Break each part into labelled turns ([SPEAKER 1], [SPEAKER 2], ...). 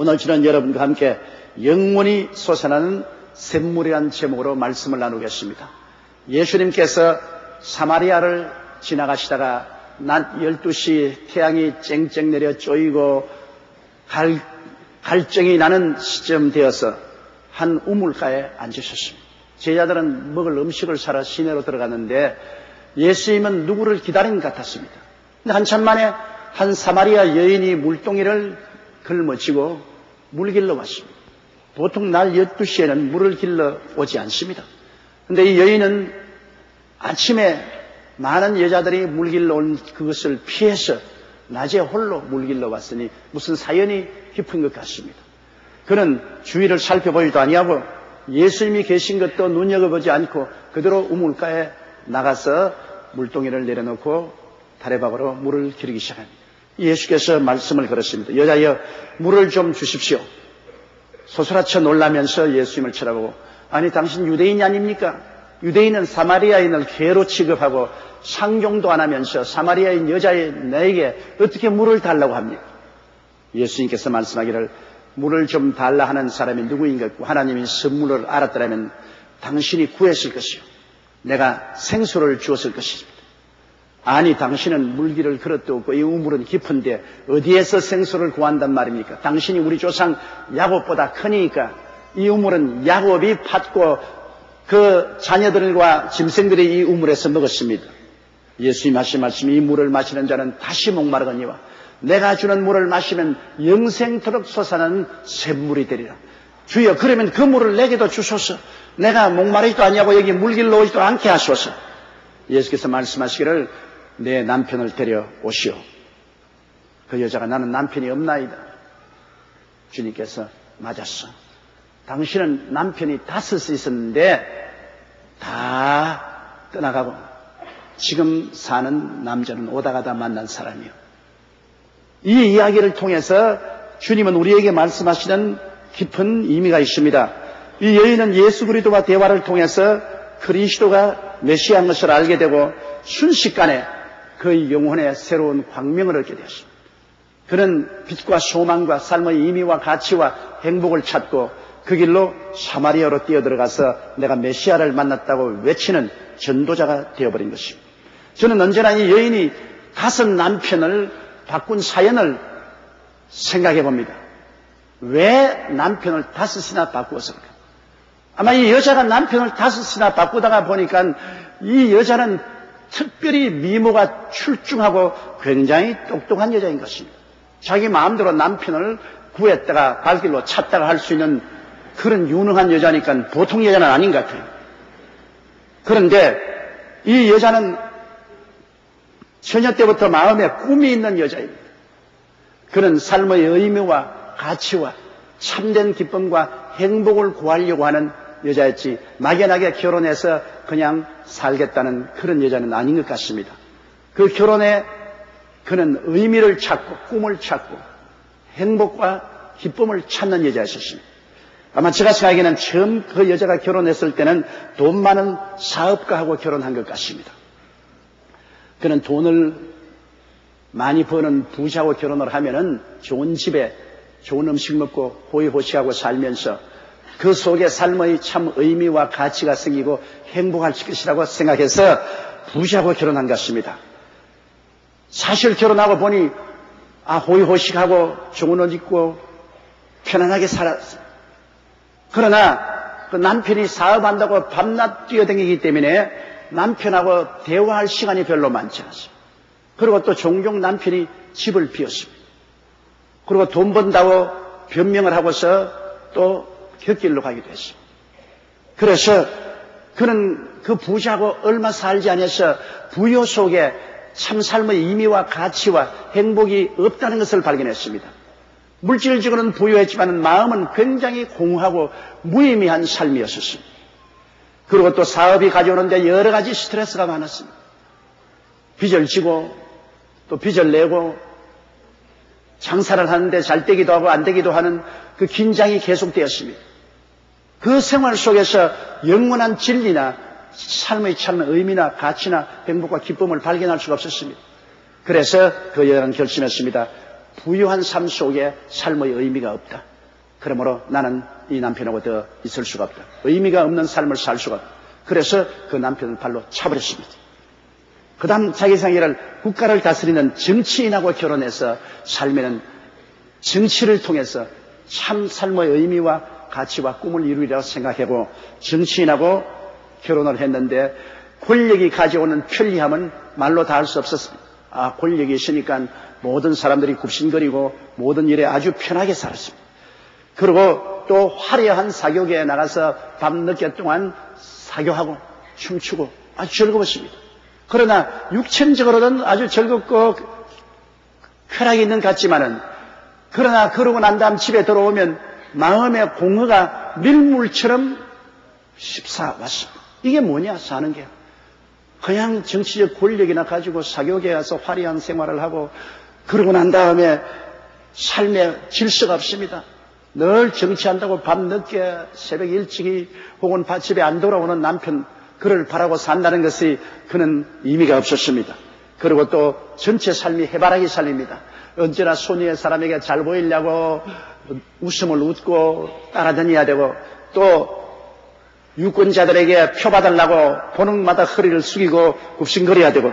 [SPEAKER 1] 오늘 저는 여러분과 함께 영원히 솟아나는 샘물이라는 제목으로 말씀을 나누겠습니다. 예수님께서 사마리아를 지나가시다가 낮 12시 태양이 쨍쨍 내려 쪼이고 갈증이 나는 시점 되어서 한 우물가에 앉으셨습니다. 제자들은 먹을 음식을 사러 시내로 들어갔는데 예수님은 누구를 기다린 것 같았습니다. 근데 한참 만에 한 사마리아 여인이 물동이를 걸머쥐고 물 길러 왔습니다. 보통 날 12시에는 물을 길러 오지 않습니다. 근데 이 여인은 아침에 많은 여자들이 물 길러 온 그것을 피해서 낮에 홀로 물 길러 왔으니 무슨 사연이 깊은 것 같습니다. 그는 주위를 살펴보지도 아니하고 예수님이 계신 것도 눈여겨보지 않고 그대로 우물가에 나가서 물동이를 내려놓고 다래박으로 물을 기르기 시작합니다. 예수께서 말씀을 걸었습니다. 여자여, 물을 좀 주십시오. 소스라쳐 놀라면서 예수님을 쳐다보고, 아니 당신 유대인이 아닙니까? 유대인은 사마리아인을 개로 취급하고 상종도 안 하면서 사마리아인 여자의 내게 어떻게 물을 달라고 합니까? 예수님께서 말씀하기를, 물을 좀 달라 하는 사람이 누구인가? 하나님이 선물을 알았더라면 당신이 구했을 것이요, 내가 생수를 주었을 것입니다. 아니 당신은 물길을 걸어도 없고 이 우물은 깊은데 어디에서 생수를 구한단 말입니까? 당신이 우리 조상 야곱보다 크니까 이 우물은 야곱이 팠고 그 자녀들과 짐승들이 이 우물에서 먹었습니다. 예수님 하신 말씀이, 이 물을 마시는 자는 다시 목마르거니와 내가 주는 물을 마시면 영생토록 솟아나는 샘물이 되리라. 주여, 그러면 그 물을 내게도 주소서. 내가 목마르지도 아니하고 여기 물길로 오지도 않게 하소서. 예수께서 말씀하시기를, 내 남편을 데려오시오. 그 여자가, 나는 남편이 없나이다. 주님께서, 맞았어. 당신은 남편이 5이 있었는데 다 떠나가고 지금 사는 남자는 오다 가다 만난 사람이요. 이 이야기를 통해서 주님은 우리에게 말씀하시는 깊은 의미가 있습니다. 이 여인은 예수 그리스도와 대화를 통해서 그리스도가 메시아인 것을 알게 되고 순식간에 그의 영혼에 새로운 광명을 얻게 되었습니다. 그는 빛과 소망과 삶의 의미와 가치와 행복을 찾고 그 길로 사마리아로 뛰어들어가서 내가 메시아를 만났다고 외치는 전도자가 되어버린 것입니다. 저는 언제나 이 여인이 5 남편을 바꾼 사연을 생각해 봅니다. 왜 남편을 5이나 바꾸었을까? 아마 이 여자가 남편을 5이나 바꾸다가 보니까 이 여자는 특별히 미모가 출중하고 굉장히 똑똑한 여자인 것입니다. 자기 마음대로 남편을 구했다가 발길로 찾다가 할 수 있는 그런 유능한 여자니까 보통 여자는 아닌 것 같아요. 그런데 이 여자는 처녀 때부터 마음에 꿈이 있는 여자입니다. 그는 삶의 의미와 가치와 참된 기쁨과 행복을 구하려고 하는 여자였지 막연하게 결혼해서 그냥 살겠다는 그런 여자는 아닌 것 같습니다. 그 결혼에 그는 의미를 찾고 꿈을 찾고 행복과 기쁨을 찾는 여자였습니다. 아마 제가 생각하기에는 처음 그 여자가 결혼했을 때는 돈 많은 사업가하고 결혼한 것 같습니다. 그는 돈을 많이 버는 부자하고 결혼을 하면은 좋은 집에 좋은 음식 먹고 호의호식하고 살면서 그 속에 삶의 참 의미와 가치가 생기고 행복할 것이라고 생각해서 부자하고 결혼한 것 같습니다. 사실 결혼하고 보니 호의호식하고 좋은 옷 입고 편안하게 살았습니다. 그러나 그 남편이 사업한다고 밤낮 뛰어다니기 때문에 남편하고 대화할 시간이 별로 많지 않습니다. 그리고 또 종종 남편이 집을 비웠습니다. 그리고 돈 번다고 변명을 하고서 또 곁길로 가기도 했습니다. 그래서 그는 그 부자하고 얼마 살지 않아서 부여 속에 참 삶의 의미와 가치와 행복이 없다는 것을 발견했습니다. 물질적으로는 부유했지만 마음은 굉장히 공허하고 무의미한 삶이었습니다. 그리고 또 사업이 가져오는데 여러 가지 스트레스가 많았습니다. 빚을 지고 또 빚을 내고 장사를 하는데 잘 되기도 하고 안 되기도 하는 그 긴장이 계속되었습니다. 그 생활 속에서 영원한 진리나 삶의 참 의미나 가치나 행복과 기쁨을 발견할 수가 없었습니다. 그래서 그 여자는 결심했습니다. 부유한 삶 속에 삶의 의미가 없다. 그러므로 나는 이 남편하고 더 있을 수가 없다. 의미가 없는 삶을 살 수가 없다. 그래서 그 남편을 발로 차버렸습니다. 그 다음 자기 생애를 국가를 다스리는 정치인하고 결혼해서 삶에는 정치를 통해서 참 삶의 의미와 가치와 꿈을 이루리라고 생각하고 정치인하고 결혼을 했는데 권력이 가져오는 편리함은 말로 다 할 수 없었습니다. 권력이 있으니까 모든 사람들이 굽신거리고 모든 일에 아주 편하게 살았습니다. 그리고 또 화려한 사교계에 나가서 밤늦게 동안 사교하고 춤추고 아주 즐거웠습니다. 그러나 육체적으로는 아주 즐겁고 쾌락이 있는 것 같지만은 그러나 그러고 난 다음 집에 들어오면 마음의 공허가 밀물처럼 휩싸왔습니다. 이게 뭐냐 사는 게. 그냥 정치적 권력이나 가지고 사교계에 가서 화려한 생활을 하고 그러고 난 다음에 삶에 질서가 없습니다. 늘 정치한다고 밤늦게 새벽 일찍이 혹은 집에 안 돌아오는 남편 그를 바라고 산다는 것이 그는 의미가 없었습니다. 그리고 또 전체 삶이 해바라기 삶입니다. 언제나 손위의 사람에게 잘 보이려고 웃음을 웃고 따라다녀야 되고 또 유권자들에게 표받으려고 보는 마다 허리를 숙이고 굽신거려야 되고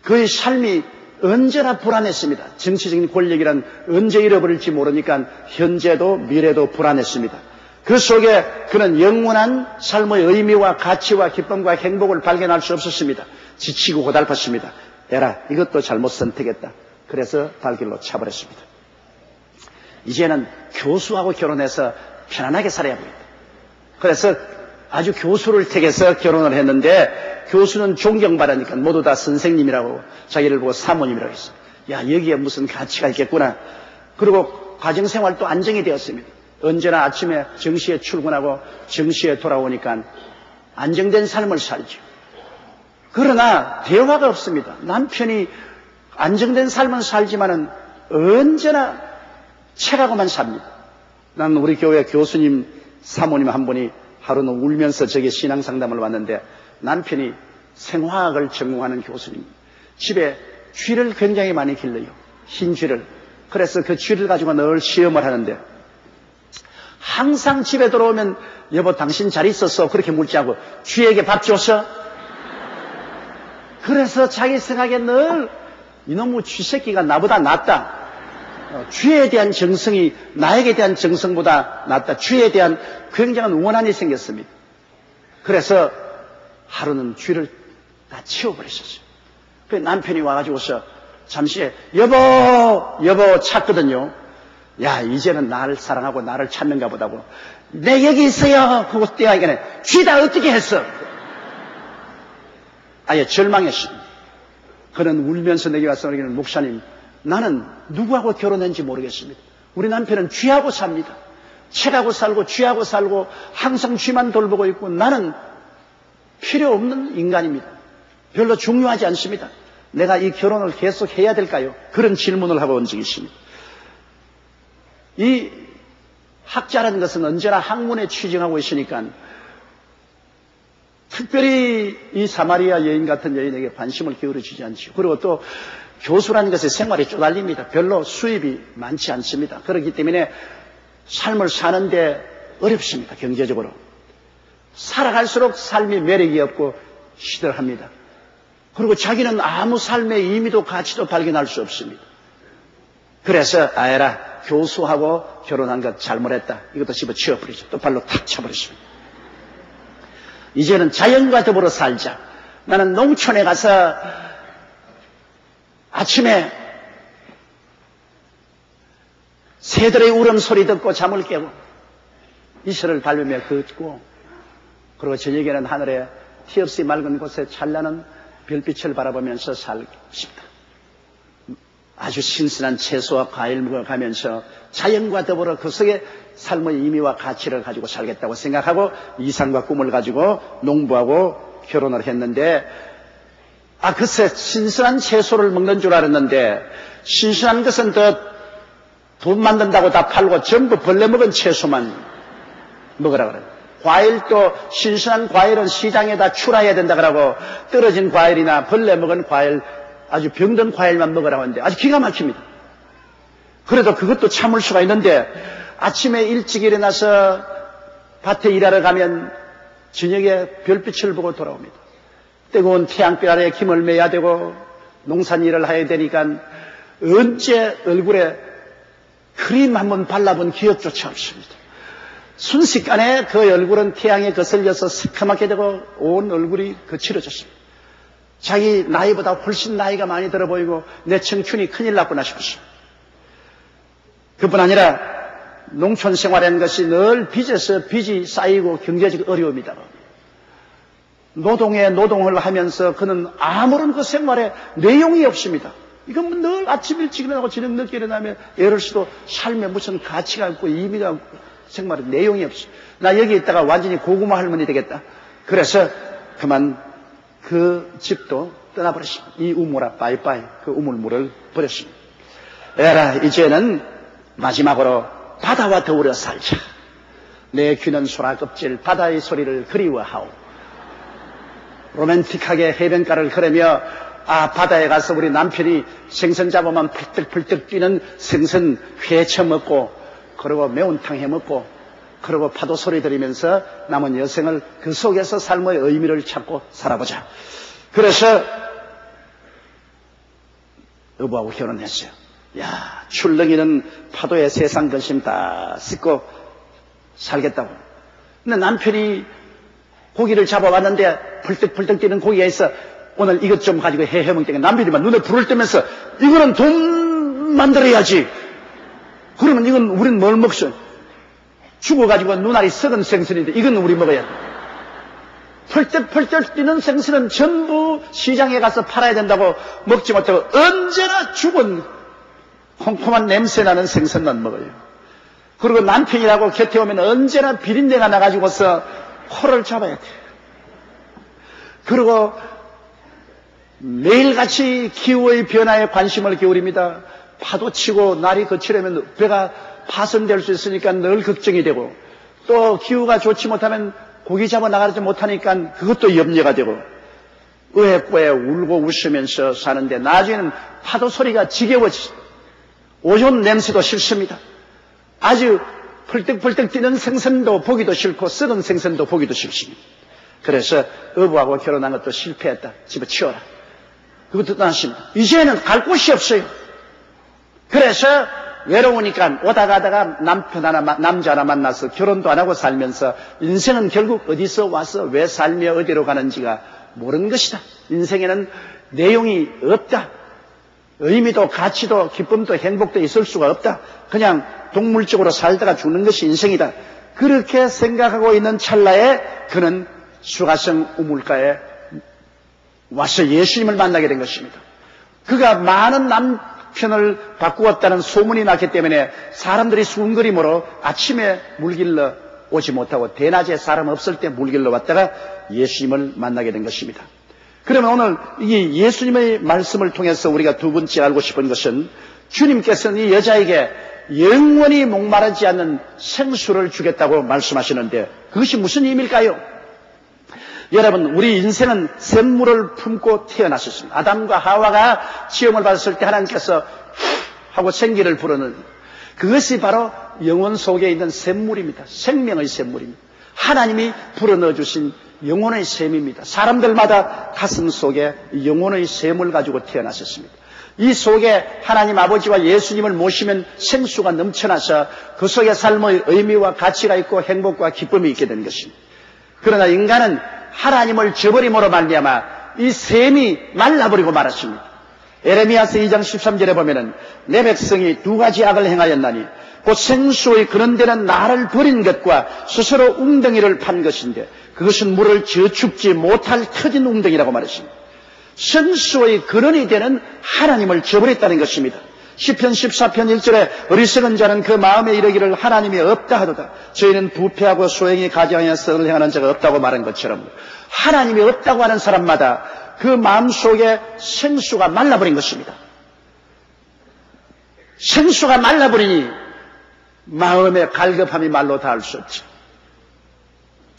[SPEAKER 1] 그의 삶이 언제나 불안했습니다. 정치적인 권력이란 언제 잃어버릴지 모르니까 현재도 미래도 불안했습니다. 그 속에 그는 영원한 삶의 의미와 가치와 기쁨과 행복을 발견할 수 없었습니다. 지치고 고달팠습니다. 에라 이것도 잘못 선택했다. 그래서 발길로 차버렸습니다. 이제는 교수하고 결혼해서 편안하게 살아야 합니다. 그래서 아주 교수를 택해서 결혼을 했는데 교수는 존경받으니까 모두 다 선생님이라고 자기를 보고 사모님이라고 했어요. 야 여기에 무슨 가치가 있겠구나. 그리고 가정생활도 안정이 되었습니다. 언제나 아침에 정시에 출근하고 정시에 돌아오니까 안정된 삶을 살죠. 그러나 대화가 없습니다. 남편이 안정된 삶은 살지만은 언제나 책하고만 삽니다. 나는 우리 교회 교수님 사모님 한 분이 하루는 울면서 저에게 신앙상담을 왔는데 남편이 생화학을 전공하는 교수님 집에 쥐를 굉장히 많이 길러요. 흰 쥐를. 그래서 그 쥐를 가지고 늘 시험을 하는데 항상 집에 들어오면 여보 당신 잘 있었어 그렇게 묻지 않고 쥐에게 밥 줬어? 그래서 자기 생각에 늘 이놈의 쥐새끼가 나보다 낫다. 쥐에 대한 정성이 나에게 대한 정성보다 낫다. 쥐에 대한 굉장한 원한이 생겼습니다. 그래서 하루는 쥐를 다 치워버리셨어요. 그 남편이 와가지고서 잠시 여보 찾거든요. 야 이제는 나를 사랑하고 나를 찾는가 보다고. 내 여기 있어요. 그거 떼어가니까 쥐 다 어떻게 했어? 아예 절망했습니다. 그는 울면서 내게 와서 그러기는 목사님 나는 누구하고 결혼했는지 모르겠습니다. 우리 남편은 쥐하고 삽니다. 책하고 살고 쥐하고 살고 항상 쥐만 돌보고 있고 나는 필요 없는 인간입니다. 별로 중요하지 않습니다. 내가 이 결혼을 계속 해야 될까요? 그런 질문을 하고 온 적이 있습니다. 이 학자라는 것은 언제나 학문에 취직하고 있으니까 특별히 이 사마리아 여인 같은 여인에게 관심을 기울여주지 않죠. 그리고 또 교수라는 것에 생활이 쪼달립니다. 별로 수입이 많지 않습니다. 그렇기 때문에 삶을 사는데 어렵습니다. 경제적으로. 살아갈수록 삶이 매력이 없고 시들합니다. 그리고 자기는 아무 삶의 의미도 가치도 발견할 수 없습니다. 그래서 아예라 교수하고 결혼한 것 잘못했다. 이것도 집어치워버리죠. 또 발로 탁 쳐버리십니다. 이제는 자연과 더불어 살자. 나는 농촌에 가서 아침에 새들의 울음소리 듣고 잠을 깨고 이슬을 밟으며 걷고 그리고 저녁에는 하늘에 티 없이 맑은 곳에 찬란한 별빛을 바라보면서 살고 싶다. 아주 신선한 채소와 과일 먹어가면서 자연과 더불어 그 속에 삶의 의미와 가치를 가지고 살겠다고 생각하고 이상과 꿈을 가지고 농부하고 결혼을 했는데 글쎄 신선한 채소를 먹는 줄 알았는데 신선한 것은 더 돈 만든다고 다 팔고 전부 벌레 먹은 채소만 먹으라 그래요. 과일도 신선한 과일은 시장에다 출하해야 된다 그러고 떨어진 과일이나 벌레 먹은 과일 아주 병든 과일만 먹으라고 하는데 아주 기가 막힙니다. 그래도 그것도 참을 수가 있는데 아침에 일찍 일어나서 밭에 일하러 가면 저녁에 별빛을 보고 돌아옵니다. 뜨거운 태양빛 아래 김을 매야 되고 농산일을 해야 되니까 언제 얼굴에 크림 한번 발라본 기억조차 없습니다. 순식간에 그 얼굴은 태양에 거슬려서 새카맣게 되고 온 얼굴이 거칠어졌습니다. 자기 나이보다 훨씬 나이가 많이 들어 보이고 내 청춘이 큰일 났구나 싶었습니다. 그뿐 아니라 농촌 생활하는 것이 늘 빚이 쌓이고 경제적 어려움이다. 노동을 하면서 그는 아무런 그 생활에 내용이 없습니다. 이건 늘 아침 일찍 일어나고 저녁 늦게 일어나면 예를 수도 삶에 무슨 가치가 없고 의미가 없고 생활에 내용이 없어. 나 여기 있다가 완전히 고구마 할머니 되겠다. 그래서 그만 그 집도 떠나버렸습니다. 이 우물아 빠이빠이 그 우물물을 버렸습니다. 에라 이제는 마지막으로 바다와 더불어 살자. 내 귀는 소라 껍질 바다의 소리를 그리워하오. 로맨틱하게 해변가를 걸으며 바다에 가서 우리 남편이 생선 잡으면 펄떡펄떡 뛰는 생선 회쳐 먹고 그리고 매운탕 해 먹고 그리고 파도 소리 들으면서 남은 여생을 그 속에서 삶의 의미를 찾고 살아보자. 그래서 여보하고 결혼했어요. 야, 출렁이는 파도에 세상 근심 다 씻고 살겠다고. 근데 남편이 고기를 잡아왔는데 펄떡펄떡 뛰는 고기가 있어. 오늘 이것 좀 가지고 해먹니까 남편이 막 눈에 불을 뜨면서 이거는 돈 만들어야지. 그러면 이건 우린 뭘 먹어? 죽어가지고 눈알이 썩은 생선인데 이건 우리 먹어야 돼. 펄떡펄떡 뛰는 생선은 전부 시장에 가서 팔아야 된다고 먹지 못하고 언제나 죽은 콩콩한 냄새나는 생선만 먹어요. 그리고 남편이라고 곁에 오면 언제나 비린내가 나가지고서 코를 잡아야 돼. 그리고 매일같이 기후의 변화에 관심을 기울입니다. 파도치고 날이 거칠으면 배가 파손될 수 있으니까 늘 걱정이 되고 또 기후가 좋지 못하면 고기 잡아 나가지 못하니까 그것도 염려가 되고 의외꼬에 울고 웃으면서 사는데 나중에는 파도 소리가 지겨워지죠. 오존 냄새도 싫습니다. 아주 펄떡펄떡 뛰는 생선도 보기도 싫고 썩은 생선도 보기도 싫습니다. 그래서 어부하고 결혼한 것도 실패했다. 집어치워라. 그것도 떠났습니다. 이제는 갈 곳이 없어요. 그래서 외로우니까 오다 가다가 남자 하나 만나서 결혼도 안 하고 살면서 인생은 결국 어디서 와서 왜 살며 어디로 가는지가 모르는 것이다. 인생에는 내용이 없다. 의미도 가치도 기쁨도 행복도 있을 수가 없다. 그냥 동물적으로 살다가 죽는 것이 인생이다. 그렇게 생각하고 있는 찰나에 그는 수가성 우물가에 와서 예수님을 만나게 된 것입니다. 그가 많은 남편을 바꾸었다는 소문이 났기 때문에 사람들이 수근거림으로 아침에 물길러 오지 못하고 대낮에 사람 없을 때 물길러 왔다가 예수님을 만나게 된 것입니다. 그러면 오늘 이 예수님의 말씀을 통해서 우리가 두 번째 알고 싶은 것은 주님께서는 이 여자에게 영원히 목마르지 않는 생수를 주겠다고 말씀하시는데 그것이 무슨 의미일까요? 여러분, 우리 인생은 샘물을 품고 태어났었습니다. 아담과 하와가 지음을 받았을 때 하나님께서 하고 생기를 불어넣은 그것이 바로 영혼 속에 있는 샘물입니다. 생명의 샘물입니다. 하나님이 불어넣어 주신 영혼의 샘입니다. 사람들마다 가슴 속에 영혼의 샘을 가지고 태어났었습니다. 이 속에 하나님 아버지와 예수님을 모시면 생수가 넘쳐나서 그 속에 삶의 의미와 가치가 있고 행복과 기쁨이 있게 되는 것입니다. 그러나 인간은 하나님을 저버림으로 말미암아 이 샘이 말라버리고 말았습니다. 에레미야서 2장 13절에 보면은 내 백성이 두 가지 악을 행하였나니 곧 생수의 그런 데는 나를 버린 것과 스스로 웅덩이를 판 것인데 그것은 물을 저축지 못할 터진 웅덩이라고 말했습니다. 생수의 근원이 되는 하나님을 저버렸다는 것입니다. 시편 14편 1절에 어리석은 자는 그 마음에 이르기를 하나님이 없다 하도다. 저희는 부패하고 소행이 가장하여 선을 행하는 자가 없다고 말한 것처럼 하나님이 없다고 하는 사람마다 그 마음속에 생수가 말라버린 것입니다. 생수가 말라버리니 마음의 갈급함이 말로 닿을 수 없죠.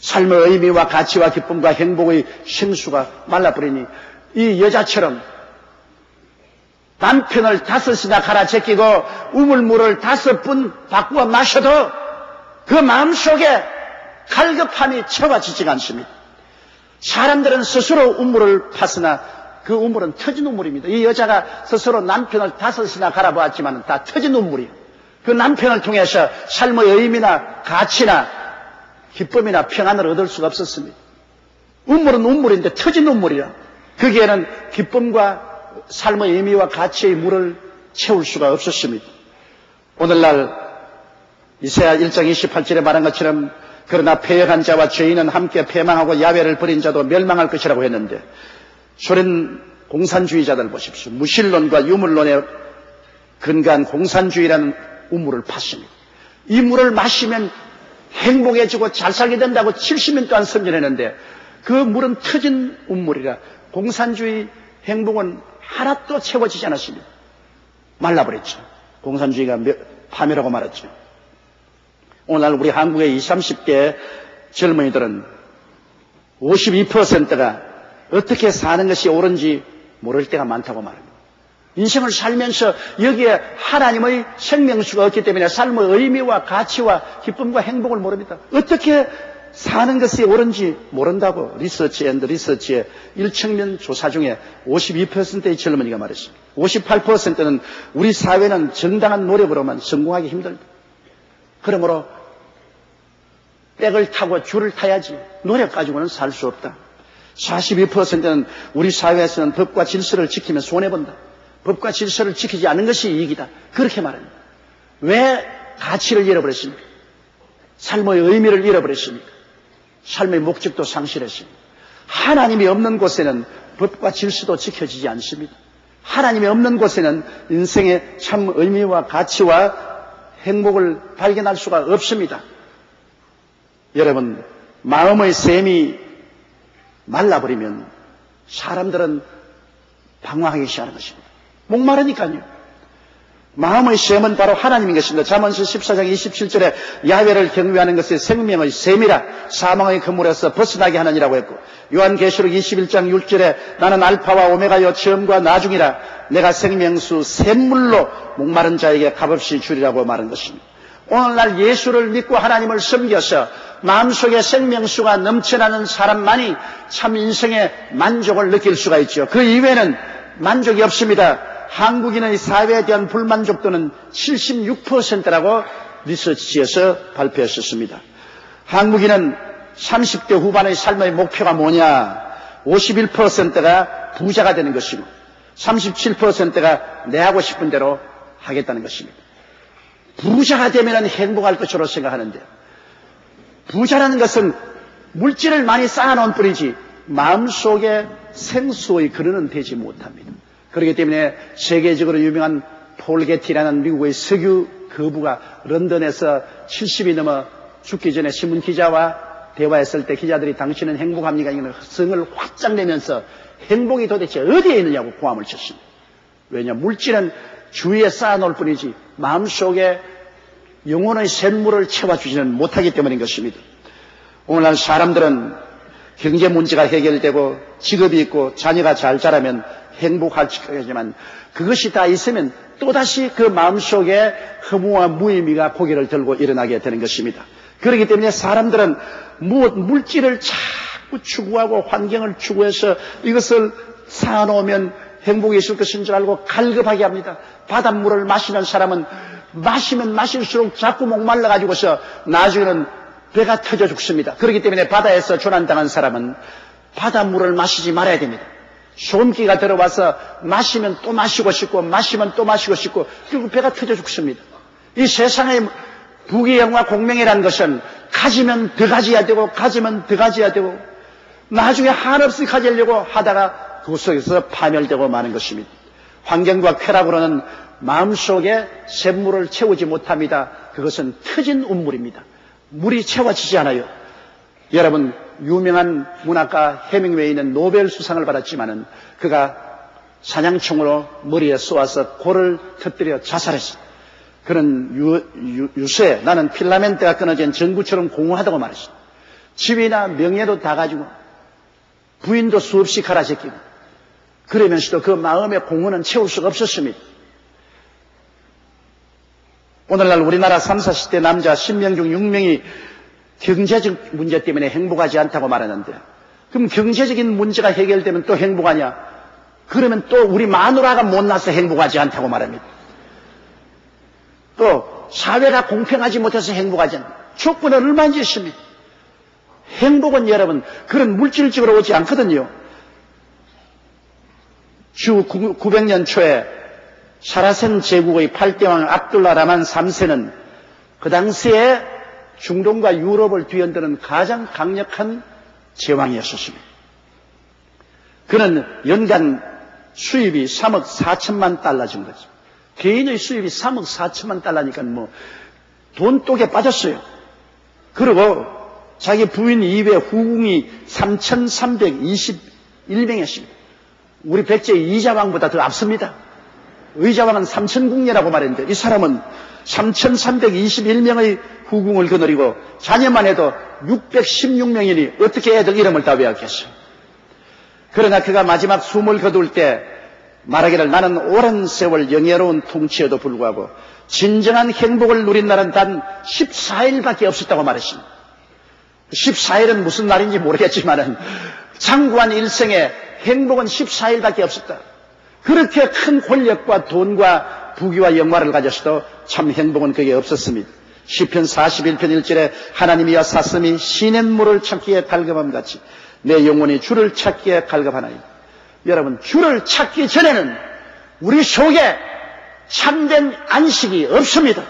[SPEAKER 1] 삶의 의미와 가치와 기쁨과 행복의 생수가 말라버리니 이 여자처럼 남편을 5이나 갈아 제끼고 우물물을 5번 바꾸어 마셔도 그 마음속에 갈급함이 채워지지가 않습니다. 사람들은 스스로 우물을 팠으나 그 우물은 터진 우물입니다. 이 여자가 스스로 남편을 5이나 갈아보았지만 다 터진 우물이에요. 그 남편을 통해서 삶의 의미나 가치나 기쁨이나 평안을 얻을 수가 없었습니다. 우물은 우물인데 터진 우물이라 거기에는 기쁨과 삶의 의미와 가치의 물을 채울 수가 없었습니다. 오늘날 이사야 1장 28절에 말한 것처럼 그러나 패역한 자와 죄인은 함께 패망하고 야훼를 버린 자도 멸망할 것이라고 했는데 소련 공산주의자들 보십시오. 무신론과 유물론에 근거한 공산주의라는 우물을 팠습니다. 이 물을 마시면 행복해지고 잘 살게 된다고 70년 동안 선전했는데 그 물은 터진 우물이라 공산주의 행복은 하나도 채워지지 않았습니다. 말라버렸죠. 공산주의가 파멸하고 말았죠. 오늘날 우리 한국의 20, 30대 젊은이들은 52%가 어떻게 사는 것이 옳은지 모를 때가 많다고 말합니다. 인생을 살면서 여기에 하나님의 생명수가 없기 때문에 삶의 의미와 가치와 기쁨과 행복을 모릅니다. 어떻게 사는 것이 옳은지 모른다고 리서치 앤드 리서치의 1청년 조사 중에 52%의 젊은이가 말했습니다. 58%는 우리 사회는 정당한 노력으로만 성공하기 힘들다. 그러므로 백을 타고 줄을 타야지 노력 가지고는 살 수 없다. 42%는 우리 사회에서는 법과 질서를 지키면 손해본다. 법과 질서를 지키지 않는 것이 이익이다. 그렇게 말합니다. 왜 가치를 잃어버렸습니까? 삶의 의미를 잃어버렸습니까? 삶의 목적도 상실했습니다. 하나님이 없는 곳에는 법과 질서도 지켜지지 않습니다. 하나님이 없는 곳에는 인생의 참 의미와 가치와 행복을 발견할 수가 없습니다. 여러분, 마음의 샘이 말라버리면 사람들은 방황하기 시작하는 것입니다. 목마르니까요. 마음의 샘은 바로 하나님인 것입니다. 잠언서 14장 27절에 야훼를 경외하는 것이 생명의 샘이라 사망의 그물에서 벗어나게 하느니라고 했고, 요한계시록 21장 6절에 나는 알파와 오메가여 처음과 나중이라 내가 생명수 샘물로 목마른 자에게 값없이 주리라고 말한 것입니다. 오늘날 예수를 믿고 하나님을 섬겨서 마음속에 생명수가 넘쳐나는 사람만이 참 인생의 만족을 느낄 수가 있죠. 그 이외에는 만족이 없습니다. 한국인의 사회에 대한 불만족도는 76%라고 리서치에서 발표했었습니다. 한국인은 30대 후반의 삶의 목표가 뭐냐? 51%가 부자가 되는 것이고 37%가 내 하고 싶은 대로 하겠다는 것입니다. 부자가 되면 행복할 것으로 생각하는데 부자라는 것은 물질을 많이 쌓아놓은 뿐이지 마음속에 생수의 근원은 되지 못합니다. 그렇기 때문에 세계적으로 유명한 폴 게티라는 미국의 석유 거부가 런던에서 70이 넘어 죽기 전에 신문 기자와 대화했을 때 기자들이 당신은 행복합니까? 이런 성을 확장 내면서 행복이 도대체 어디에 있느냐고 고함을 쳤습니다. 왜냐? 물질은 주위에 쌓아놓을 뿐이지 마음속에 영혼의 샘물을 채워주지는 못하기 때문인 것입니다. 오늘날 사람들은 경제 문제가 해결되고 직업이 있고 자녀가 잘 자라면 행복할 것이지만 그것이 다 있으면 또다시 그 마음속에 허무와 무의미가 고개를 들고 일어나게 되는 것입니다. 그렇기 때문에 사람들은 물질을 자꾸 추구하고 환경을 추구해서 이것을 쌓아놓으면 행복이 있을 것인 줄 알고 갈급하게 합니다. 바닷물을 마시는 사람은 마시면 마실수록 자꾸 목말라가지고서 나중에는 배가 터져 죽습니다. 그렇기 때문에 바다에서 조난당한 사람은 바닷물을 마시지 말아야 됩니다. 소음기가 들어와서 마시면 또 마시고 싶고 마시면 또 마시고 싶고 결국 배가 터져 죽습니다. 이 세상의 부귀영화 공명이라는 것은 가지면 더 가져야 되고 가지면 더 가져야 되고 나중에 한없이 가지려고 하다가 그 속에서 파멸되고 마는 것입니다. 환경과 쾌락으로는 마음속에 샘물을 채우지 못합니다. 그것은 터진 우물입니다. 물이 채워지지 않아요. 여러분, 유명한 문학가 해밍웨이는 노벨 수상을 받았지만은 그가 사냥총으로 머리에 쏘아서 코를 터뜨려 자살했습니다. 그는 유세, 나는 필라멘트가 끊어진 전구처럼 공허하다고 말했습니다. 집이나 명예도 다 가지고 부인도 수없이 갈아제끼고 그러면서도 그 마음의 공허는 채울 수가 없었습니다. 오늘날 우리나라 30, 40대 남자 10명 중 6명이 경제적 문제 때문에 행복하지 않다고 말하는데, 그럼 경제적인 문제가 해결되면 또 행복하냐? 그러면 또 우리 마누라가 못나서 행복하지 않다고 말합니다. 또 사회가 공평하지 못해서 행복하지 않다. 조건은 얼마인지 있습니다. 행복은 여러분 그런 물질적으로 오지 않거든요. 주 900년 초에 사라센 제국의 8대왕 압둘라 라만 3세는 그 당시에 중동과 유럽을 뒤흔드는 가장 강력한 제왕이었습니다. 그는 연간 수입이 3억 4천만 달러 정도죠. 개인의 수입이 3억 4천만 달러니까 돈독에 빠졌어요. 그리고 자기 부인 이외 후궁이 3,321명이었습니다. 우리 백제 이자왕보다 더 앞섭니다. 의자왕은 3,000궁녀라고 말했는데 이 사람은 3,321명의 후궁을 거느리고 자녀만 해도 616명이니 어떻게 애들 이름을 다 외웠겠어요. 그러나 그가 마지막 숨을 거둘 때 말하기를 나는 오랜 세월 영예로운 통치에도 불구하고 진정한 행복을 누린 날은 단 14일밖에 없었다고 말했습니다. 14일은 무슨 날인지 모르겠지만 장구한 일생에 행복은 14일밖에 없었다. 그렇게 큰 권력과 돈과 부귀와 영화를 가졌어도 참 행복은 그게 없었습니다. 시편 41편 1절에 하나님이여 사슴이 시냇물을 찾기에 갈급함같이 내 영혼이 주를 찾기에 갈급하나이다. 여러분, 주를 찾기 전에는 우리 속에 참된 안식이 없습니다.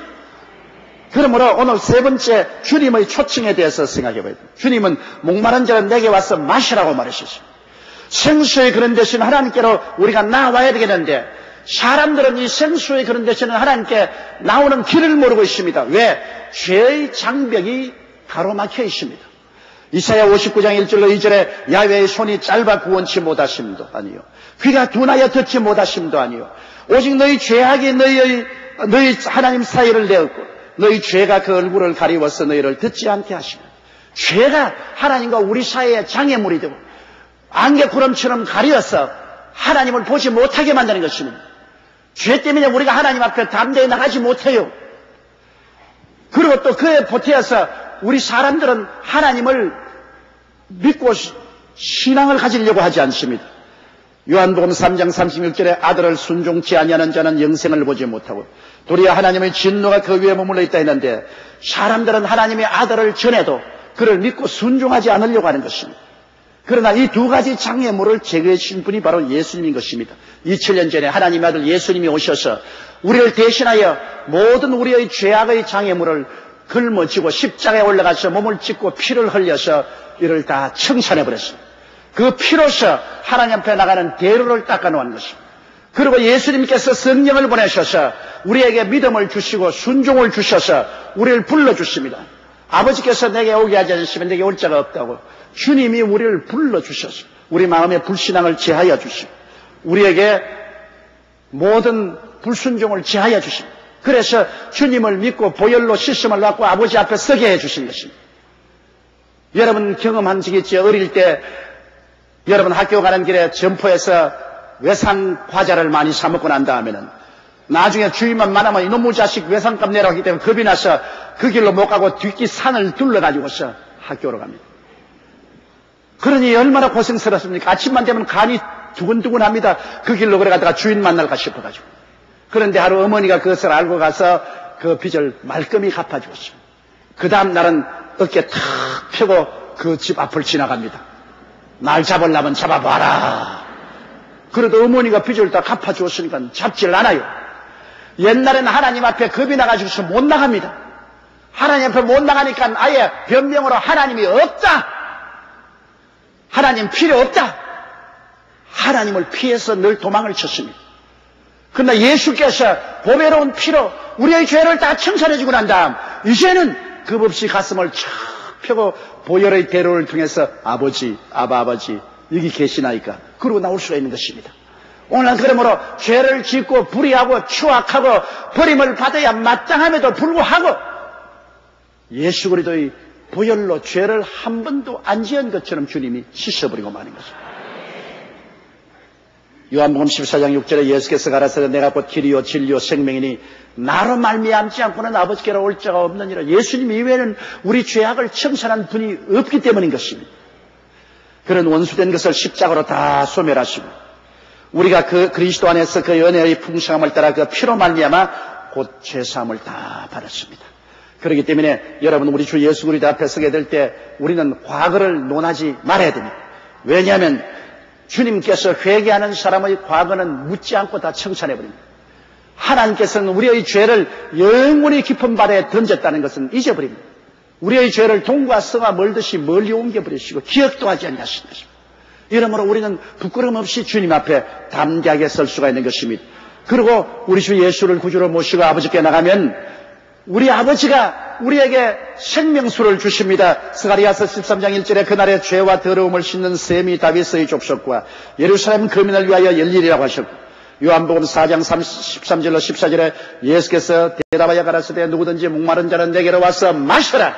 [SPEAKER 1] 그러므로 오늘 세 번째 주님의 초청에 대해서 생각해 봐야 돼요. 주님은 목마른 자는 내게 와서 마시라고 말하셨어요. 생수의 그런 대신 하나님께로 우리가 나와야 되겠는데 사람들은 이 생수의 그런 대신은 하나님께 나오는 길을 모르고 있습니다. 왜? 죄의 장벽이 가로막혀 있습니다. 이사야 59장 1절로 2절에 야훼의 손이 짧아 구원치 못하심도 아니요 귀가 둔하여 듣지 못하심도 아니요 오직 너희 죄악이 너희 하나님 사이를 내었고 너희 죄가 그 얼굴을 가리워서 너희를 듣지 않게 하시며 죄가 하나님과 우리 사이의 장애물이 되고 안개구름처럼 가려서 하나님을 보지 못하게 만드는 것입니다. 죄 때문에 우리가 하나님 앞에 담대히 나가지 못해요. 그리고 또 그에 보태어서 우리 사람들은 하나님을 믿고 신앙을 가지려고 하지 않습니다. 요한복음 3장 36절에 아들을 순종치 아니하는 자는 영생을 보지 못하고 도리어 하나님의 진노가 그 위에 머물러 있다 했는데 사람들은 하나님의 아들을 전해도 그를 믿고 순종하지 않으려고 하는 것입니다. 그러나 이 두 가지 장애물을 제거해 주신 분이 바로 예수님인 것입니다. 2000년 전에 하나님의 아들 예수님이 오셔서 우리를 대신하여 모든 우리의 죄악의 장애물을 걸머지고 십자가에 올라가서 몸을 찢고 피를 흘려서 이를 다 청산해버렸습니다. 그 피로서 하나님 앞에 나가는 대로를 닦아놓은 것입니다. 그리고 예수님께서 성령을 보내셔서 우리에게 믿음을 주시고 순종을 주셔서 우리를 불러주십니다. 아버지께서 내게 오게 하지 않으시면 내게 올 자가 없다고 주님이 우리를 불러주셔서 우리 마음의 불신앙을 제하여 주시고 우리에게 모든 불순종을 제하여 주십니다. 그래서 주님을 믿고 보혈로 씻음을 받고 아버지 앞에 서게 해주신 것입니다. 여러분 경험한 적이 있죠. 어릴 때 여러분 학교 가는 길에 점포에서 외상 과자를 많이 사 먹고 난 다음에는 나중에 주인만 만나면 이놈의 자식 외상값 내라고 하기 때문에 겁이 나서 그 길로 못 가고 뒷길 산을 둘러가지고서 학교로 갑니다. 그러니 얼마나 고생스럽습니까? 아침만 되면 간이 두근두근합니다. 그 길로 걸어가다가 주인 만날까 싶어가지고. 그런데 하루 어머니가 그것을 알고 가서 그 빚을 말끔히 갚아주었어요. 그 다음 날은 어깨 탁 펴고 그 집 앞을 지나갑니다. 날 잡으려면 잡아봐라. 그래도 어머니가 빚을 다 갚아주었으니까 잡질 않아요. 옛날에는 하나님 앞에 겁이 나가지고서 못 나갑니다. 하나님 앞에 못 나가니까 아예 변명으로 하나님이 없다. 하나님 필요 없다. 하나님을 피해서 늘 도망을 쳤습니다. 그러나 예수께서 보배로운 피로 우리의 죄를 다 청산해주고 난 다음 이제는 겁없이 가슴을 쫙 펴고 보혈의 대로를 통해서 아버지, 아버지 여기 계시나이까 그러고 나올 수가 있는 것입니다. 오늘 그러므로 죄를 짓고 불의하고 추악하고 버림을 받아야 마땅함에도 불구하고 예수 그리스도의 보혈로 죄를 한 번도 안 지은 것처럼 주님이 씻어버리고 마는 것입니다. 요한복음 14장 6절에 예수께서 가라사대 내가 곧 길이요 진리요 생명이니 나로 말미암지 않고는 아버지께로 올 자가 없느니라. 예수님 이외에는 우리 죄악을 청산한 분이 없기 때문인 것입니다. 그런 원수된 것을 십자가로 다 소멸하시고 우리가 그 그리스도 안에서 그 은혜의 풍성함을 따라 그 피로 말미암아 곧 죄사함을 다 받았습니다. 그렇기 때문에 여러분 우리 주 예수 그리스도 앞에 서게 될 때 우리는 과거를 논하지 말아야 됩니다. 왜냐하면 주님께서 회개하는 사람의 과거는 묻지 않고 다 청산해버립니다. 하나님께서는 우리의 죄를 영원히 깊은 바다에 던졌다는 것은 잊어버립니다. 우리의 죄를 동과 서가 멀듯이 멀리 옮겨버리시고 기억도 하지 않으신 것입니다. 이러므로 우리는 부끄럼 없이 주님 앞에 담대하게 설 수가 있는 것입니다. 그리고 우리 주 예수를 구주로 모시고 아버지께 나가면 우리 아버지가 우리에게 생명수를 주십니다. 스가랴서 13장 1절에 그날의 죄와 더러움을 씻는 셈이 다윗의 족속과 예루살렘 거민을 위하여 열리리라고 하셨고 요한복음 4장 13절로 14절에 예수께서 대답하여 가라사대 누구든지 목마른 자는 내게로 와서 마셔라.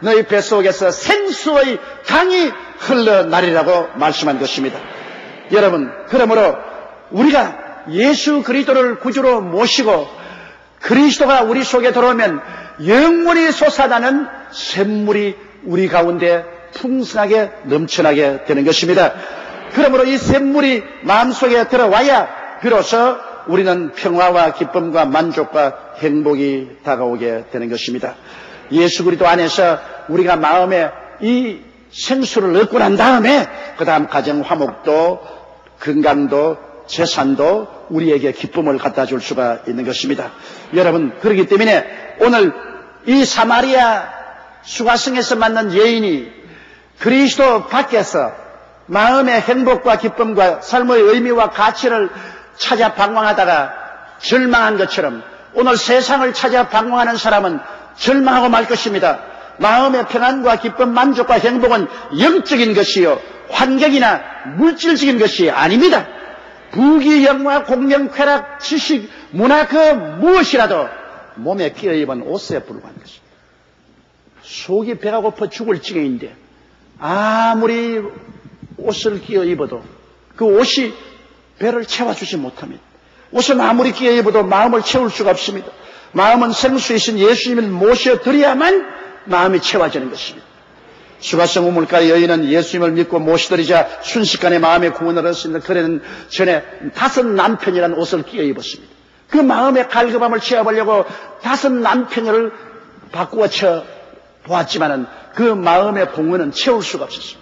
[SPEAKER 1] 너희 뱃속에서 생수의 강이 흘러나리라고 말씀한 것입니다. 여러분, 그러므로 우리가 예수 그리스도를 구주로 모시고 그리스도가 우리 속에 들어오면 영원히 솟아나는 샘물이 우리 가운데 풍성하게 넘쳐나게 되는 것입니다. 그러므로 이 샘물이 마음속에 들어와야 비로소 우리는 평화와 기쁨과 만족과 행복이 다가오게 되는 것입니다. 예수 그리스도 안에서 우리가 마음에 이 생수를 얻고 난 다음에 그 다음 가정 화목도 건강도 재산도 우리에게 기쁨을 갖다 줄 수가 있는 것입니다. 여러분, 그렇기 때문에 오늘 이 사마리아 수가성에서 만난 여인이 그리스도 밖에서 마음의 행복과 기쁨과 삶의 의미와 가치를 찾아 방황하다가 절망한 것처럼 오늘 세상을 찾아 방황하는 사람은 절망하고 말 것입니다. 마음의 평안과 기쁨, 만족과 행복은 영적인 것이요 환경이나 물질적인 것이 아닙니다. 부귀, 영화, 공명, 쾌락, 지식, 문화 그 무엇이라도 몸에 끼어입은 옷에 불과한 것입니다. 속이 배가 고파 죽을 지경인데 아무리 옷을 끼어입어도 그 옷이 배를 채워주지 못합니다. 옷은 아무리 끼어입어도 마음을 채울 수가 없습니다. 마음은 생수이신 예수님을 모셔드려야만 마음이 채워지는 것입니다. 수가성 우물가의 여인은 예수님을 믿고 모시드리자 순식간에 마음의 구원을 얻습니다. 그는 전에 5 남편이라는 옷을 끼어 입었습니다. 그 마음의 갈급함을 채워보려고 5 남편을 바꾸어 쳐 보았지만은 그 마음의 봉헌은 채울 수가 없었습니다.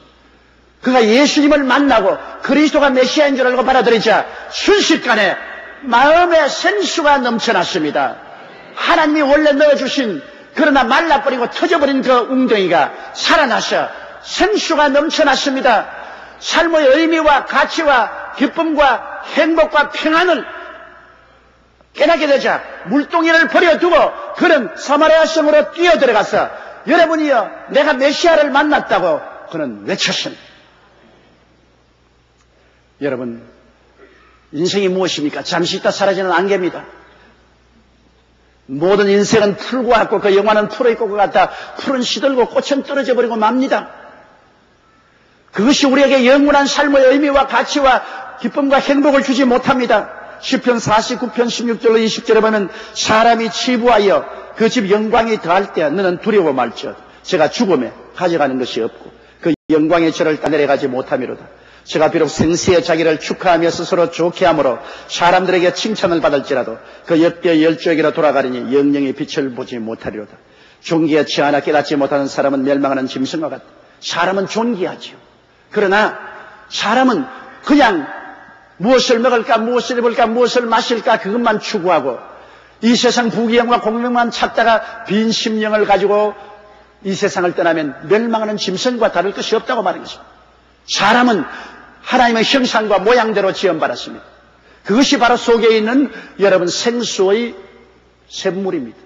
[SPEAKER 1] 그가 예수님을 만나고 그리스도가 메시아인 줄 알고 받아들이자 순식간에 마음의 생수가 넘쳐났습니다. 하나님이 원래 넣어주신 그러나 말라버리고 터져버린 그 웅덩이가 살아나서 생수가 넘쳐났습니다. 삶의 의미와 가치와 기쁨과 행복과 평안을 깨닫게 되자 물동이를 버려두고 그는 사마리아 성으로 뛰어들어가서 여러분이여 내가 메시아를 만났다고 그는 외쳤습니다. 여러분, 인생이 무엇입니까? 잠시 있다 사라지는 안개입니다. 모든 인생은 풀과 같고 그 영화는 풀에 있고 그 같다. 풀은 시들고 꽃은 떨어져 버리고 맙니다. 그것이 우리에게 영원한 삶의 의미와 가치와 기쁨과 행복을 주지 못합니다. 시편 49편 16절로 20절에 보면 사람이 치부하여 그 집 영광이 더할 때 너는 두려워 말지어다. 제가 죽음에 가져가는 것이 없고 그 영광의 저를 따내려가지 못함이로다. 제가 비록 생시에 자기를 축하하며 스스로 좋게 함으로 사람들에게 칭찬을 받을지라도 그 옆에 열조에게로 돌아가리니 영영의 빛을 보지 못하리로다. 존귀하지 않아 깨닫지 못하는 사람은 멸망하는 짐승과 같다. 사람은 존귀하지요. 그러나 사람은 그냥 무엇을 먹을까, 무엇을 입을까, 무엇을 마실까 그것만 추구하고 이 세상 부귀영화 공명만 찾다가 빈 심령을 가지고 이 세상을 떠나면 멸망하는 짐승과 다를 것이 없다고 말하는 것입니다. 사람은 하나님의 형상과 모양대로 지음받았습니다. 그것이 바로 속에 있는 여러분 생수의 샘물입니다.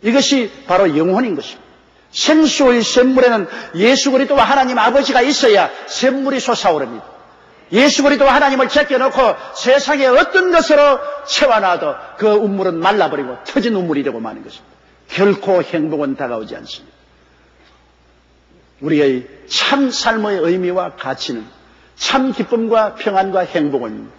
[SPEAKER 1] 이것이 바로 영혼인 것입니다. 생수의 샘물에는 예수 그리스도와 하나님 아버지가 있어야 샘물이 솟아오릅니다. 예수 그리스도와 하나님을 제껴놓고 세상에 어떤 것으로 채워놔도 그 우물은 말라버리고 터진 우물이 되고 마는 것입니다. 결코 행복은 다가오지 않습니다. 우리의 참 삶의 의미와 가치는 참 기쁨과 평안과 행복은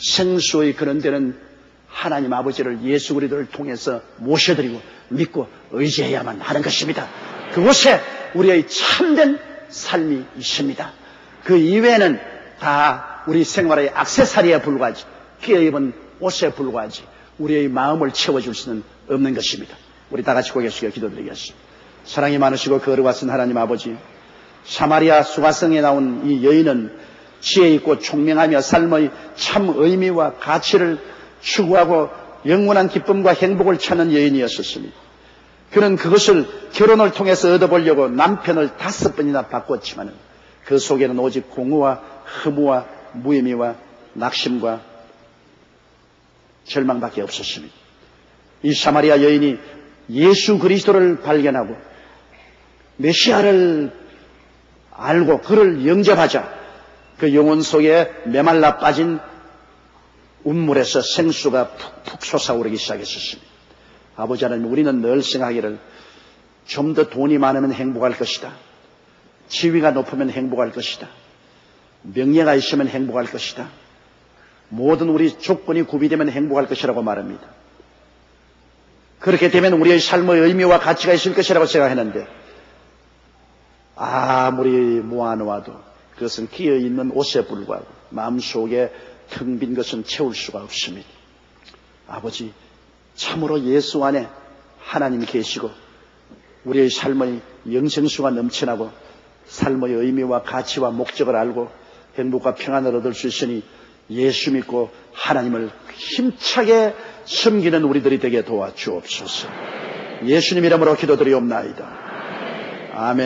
[SPEAKER 1] 생수의 그런 데는 하나님 아버지를 예수 그리스도를 통해서 모셔드리고 믿고 의지해야만 하는 것입니다. 그곳에 우리의 참된 삶이 있습니다. 그 이외에는 다 우리 생활의 액세서리에 불과하지, 피해 입은 옷에 불과하지 우리의 마음을 채워줄 수는 없는 것입니다. 우리 다 같이 고개 숙여 기도드리겠습니다. 사랑이 많으시고 거룩하신 하나님 아버지, 사마리아 수가성에 나온 이 여인은 지혜 있고 총명하며 삶의 참 의미와 가치를 추구하고 영원한 기쁨과 행복을 찾는 여인이었습니다. 그는 그것을 결혼을 통해서 얻어보려고 남편을 5번이나 바꿨지만 그 속에는 오직 공허와 허무와 무의미와 낙심과 절망밖에 없었습니다. 이 사마리아 여인이 예수 그리스도를 발견하고 메시아를 알고 그를 영접하자 그 영혼 속에 메말라 빠진 운물에서 생수가 푹푹 솟아오르기 시작했었습니다. 아버지 하나님, 우리는 늘 생각하기를 좀 더 돈이 많으면 행복할 것이다. 지위가 높으면 행복할 것이다. 명예가 있으면 행복할 것이다. 모든 우리 조건이 구비되면 행복할 것이라고 말합니다. 그렇게 되면 우리의 삶의 의미와 가치가 있을 것이라고 생각했는데 아무리 모아놓아도 그것은 끼어있는 옷에 불과하고 마음속에 텅 빈 것은 채울 수가 없습니다. 아버지, 참으로 예수 안에 하나님이 계시고 우리의 삶의 영생수가 넘쳐나고 삶의 의미와 가치와 목적을 알고 행복과 평안을 얻을 수 있으니 예수 믿고 하나님을 힘차게 섬기는 우리들이 되게 도와주옵소서. 예수님 이름으로 기도드리옵나이다. 아멘.